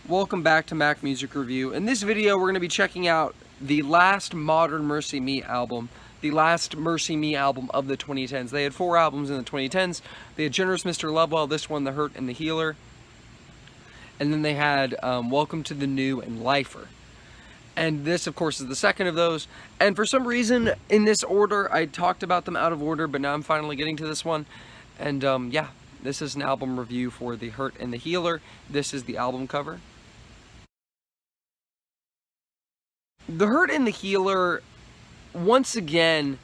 Welcome back to Mac Music Review. In this video, we're going to be checking out the last modern MercyMe album, the last MercyMe album of the 2010s. They had 4 albums in the 2010s. They had Generous Mr. Lovewell, this one, The Hurt and the Healer. And then they had Welcome to the New and Lifer. And this, of course, is the second of those. And for some reason, in this order, I talked about them out of order, but now I'm finally getting to this one. And yeah, this is an album review for The Hurt and the Healer. This is the album cover. The Hurt and the Healer, once again,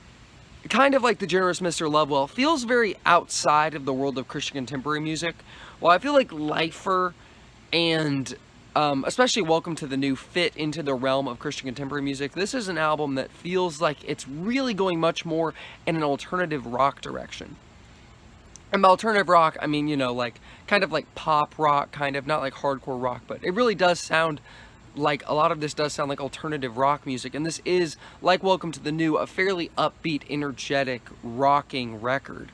kind of like the Generous Mr. Lovewell, feels very outside of the world of Christian contemporary music. While I feel like Lifer and especially Welcome to the New fit into the realm of Christian contemporary music, this is an album that feels like it's really going much more in an alternative rock direction. And by alternative rock, I mean, you know, like, kind of like pop rock, kind of, not like hardcore rock, but it really does sound like, a lot of this does sound like alternative rock music, and this is, like Welcome to the New, a fairly upbeat, energetic, rocking record,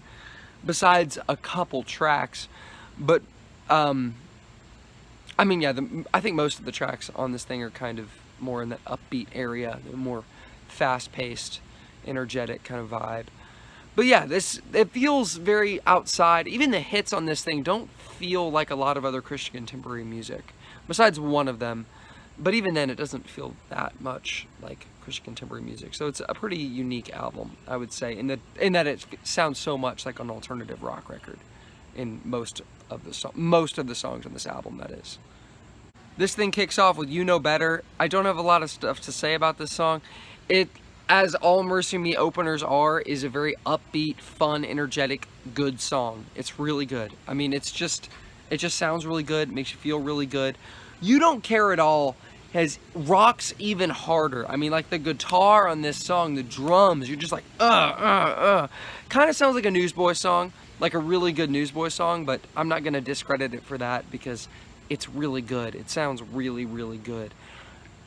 besides a couple tracks. But, I mean, yeah, I think most of the tracks on this thing are kind of more in that upbeat area, the more fast-paced, energetic kind of vibe. But yeah, it feels very outside. Even the hits on this thing don't feel like a lot of other Christian contemporary music, besides one of them. But even then, it doesn't feel that much like Christian contemporary music. So it's a pretty unique album, I would say, in that it sounds so much like an alternative rock record in most of the songs on this album, that is. This thing kicks off with You Know Better. I don't have a lot of stuff to say about this song. It, as all MercyMe openers are, is a very upbeat, fun, energetic, good song. It's really good. I mean, it just sounds really good, makes you feel really good. You Don't Care at All rocks even harder. I mean, like the guitar on this song, the drums, you're just like, Kind of sounds like a Newsboys song, like a really good Newsboys song, but I'm not going to discredit it for that because it's really good. It sounds really, really good.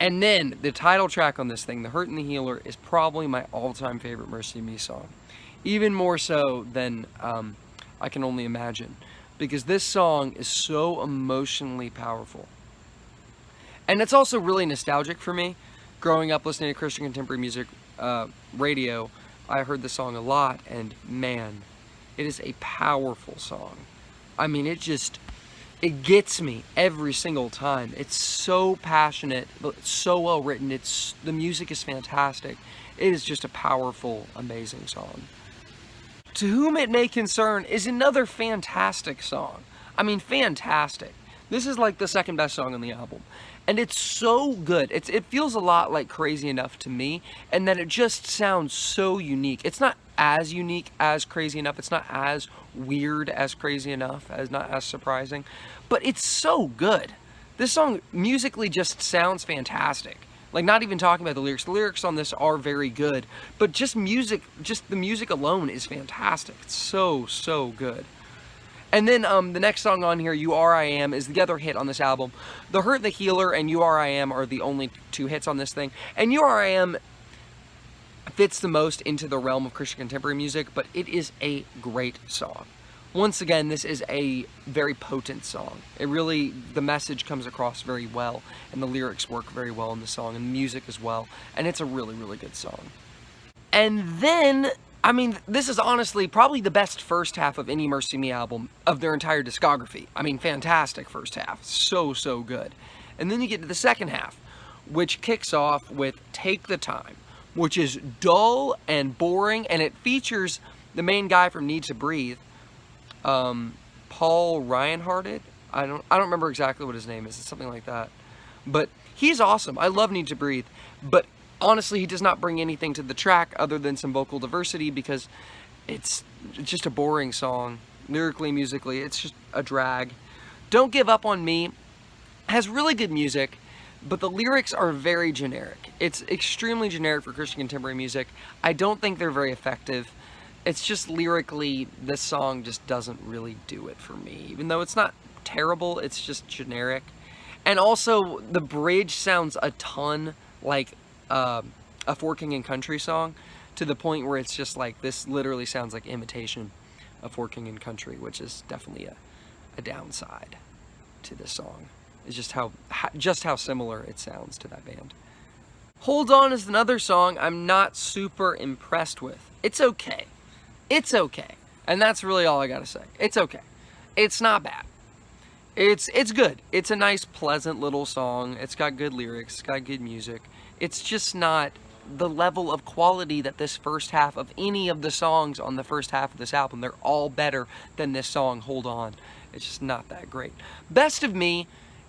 And then the title track on this thing, The Hurt and the Healer, is probably my all-time favorite MercyMe song. Even more so than I Can Only Imagine, because this song is so emotionally powerful. And it's also really nostalgic for me. Growing up listening to Christian contemporary music radio, I heard this song a lot, and man, it is a powerful song. I mean, it gets me every single time. It's so passionate, but it's so well written. The music is fantastic. It is just a powerful, amazing song. To Whom It May Concern is another fantastic song. I mean, fantastic. This is like the second best song on the album. And it's so good. It feels a lot like Crazy Enough to me, and that it just sounds so unique. It's not as unique as Crazy Enough. It's not as weird as Crazy Enough, not as surprising. But it's so good. This song musically just sounds fantastic. Like, not even talking about the lyrics. The lyrics on this are very good. But just the music alone is fantastic. It's so, so good. And then the next song on here, You Are I Am, is the other hit on this album. The Hurt, the Healer, and You Are I Am are the only 2 hits on this thing. And You Are I Am fits the most into the realm of Christian contemporary music, but it is a great song. Once again, this is a very potent song. The message comes across very well, and the lyrics work very well in the song, and the music as well. And it's a really, really good song. And then, I mean, this is honestly probably the best first half of any MercyMe album of their entire discography. I mean, fantastic first half. So, so good. And then you get to the second half, which kicks off with Take the Time, which is dull and boring, and it features the main guy from Need to Breathe, Paul Ryan-Hearted. I don't remember exactly what his name is. It's something like that. But he's awesome. I love Need to Breathe. But honestly, he does not bring anything to the track other than some vocal diversity, because it's just a boring song. Lyrically, musically, it's just a drag. Don't Give Up on Me has really good music, but the lyrics are very generic. It's extremely generic for Christian contemporary music. I don't think they're very effective. It's just lyrically, this song just doesn't really do it for me. Even though it's not terrible, it's just generic. And also, the bridge sounds a ton like a Forking and Country song, to the point where it's just like, this literally sounds like imitation of Forking and Country, which is definitely a downside to this song. It's just how just how similar it sounds to that band. Hold On is another song I'm not super impressed with. It's okay. It's okay. And that's really all I gotta say. It's okay. It's not bad. It's good. It's a nice, pleasant little song. It's got good lyrics. It's got good music. It's just not the level of quality that this first half of any of the songs on the first half of this album. They're all better than this song, Hold On. It's just not that great. Best of Me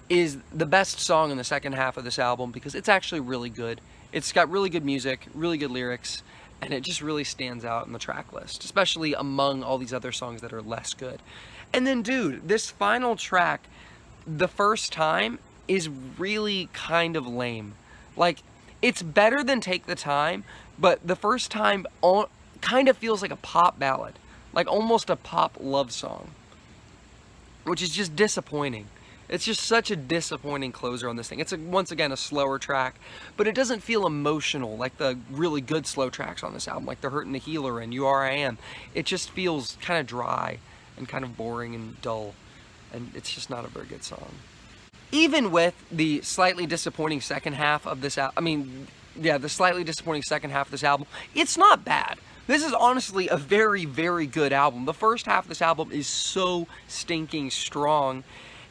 is the best song in the second half of this album because it's actually really good. It's got really good music, really good lyrics, and it just really stands out in the track list, especially among all these other songs that are less good. And then, dude, this final track, The First Time, is really kind of lame. Like, it's better than Take the Time, but The First Time kind of feels like a pop ballad, like almost a pop love song, which is just disappointing. It's just such a disappointing closer on this thing. It's, once again, a slower track, but it doesn't feel emotional like the really good slow tracks on this album, like The Hurt and the Healer and You Are I Am. It just feels kind of dry and kind of boring and dull, and it's just not a very good song. Even with the slightly disappointing second half of this the slightly disappointing second half of this album, it's not bad. This is honestly a very, very good album. The first half of this album is so stinking strong,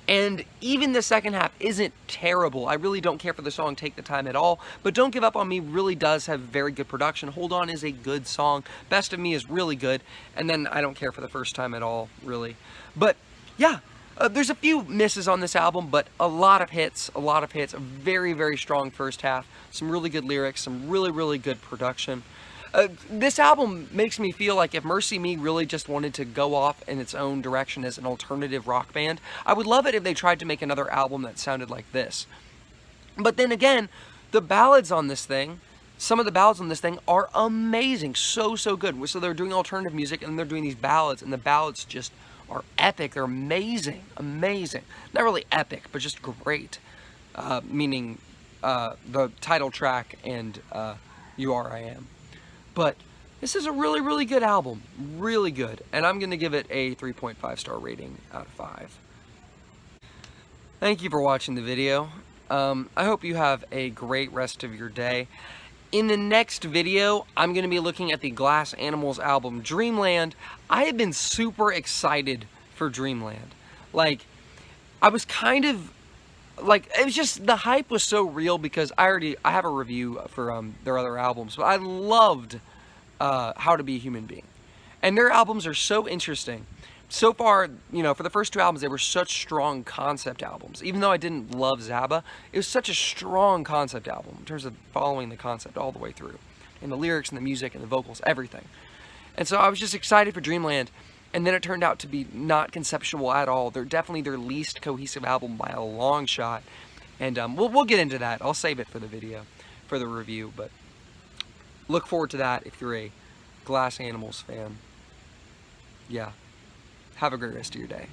and even the second half isn't terrible. I really don't care for the song Take the Time at all, but Don't Give Up on Me really does have very good production. Hold On is a good song. Best of Me is really good, and then I don't care for The First Time at all, really. But yeah, there's a few misses on this album, but a lot of hits, a very, very strong first half, some really good lyrics, some really, really good production. This album makes me feel like if MercyMe really just wanted to go off in its own direction as an alternative rock band, I would love it if they tried to make another album that sounded like this. But then again, the ballads on this thing, some of the ballads on this thing are amazing, so good. So they're doing alternative music and they're doing these ballads, and the ballads just are epic. They're amazing. Not really epic, but just great. Meaning the title track and You Are I Am. But this is a really, really good album. Really good. And I'm going to give it a 3.5 star rating out of 5. Thank you for watching the video. I hope you have a great rest of your day. In the next video, I'm going to be looking at the Glass Animals album, Dreamland. I have been super excited for Dreamland. Like, I was kind of... like, it was just, the hype was so real because I have a review for their other albums, but I loved How to Be a Human Being. And their albums are so interesting. So far, you know, for the first two albums, they were such strong concept albums. Even though I didn't love Zaba, it was such a strong concept album in terms of following the concept all the way through. And the lyrics and the music and the vocals, everything. And so I was just excited for Dreamland. And then it turned out to be not conceptual at all. They're definitely their least cohesive album by a long shot. And we'll get into that. I'll save it for the video, for the review. But look forward to that if you're a Glass Animals fan. Yeah. Have a great rest of your day.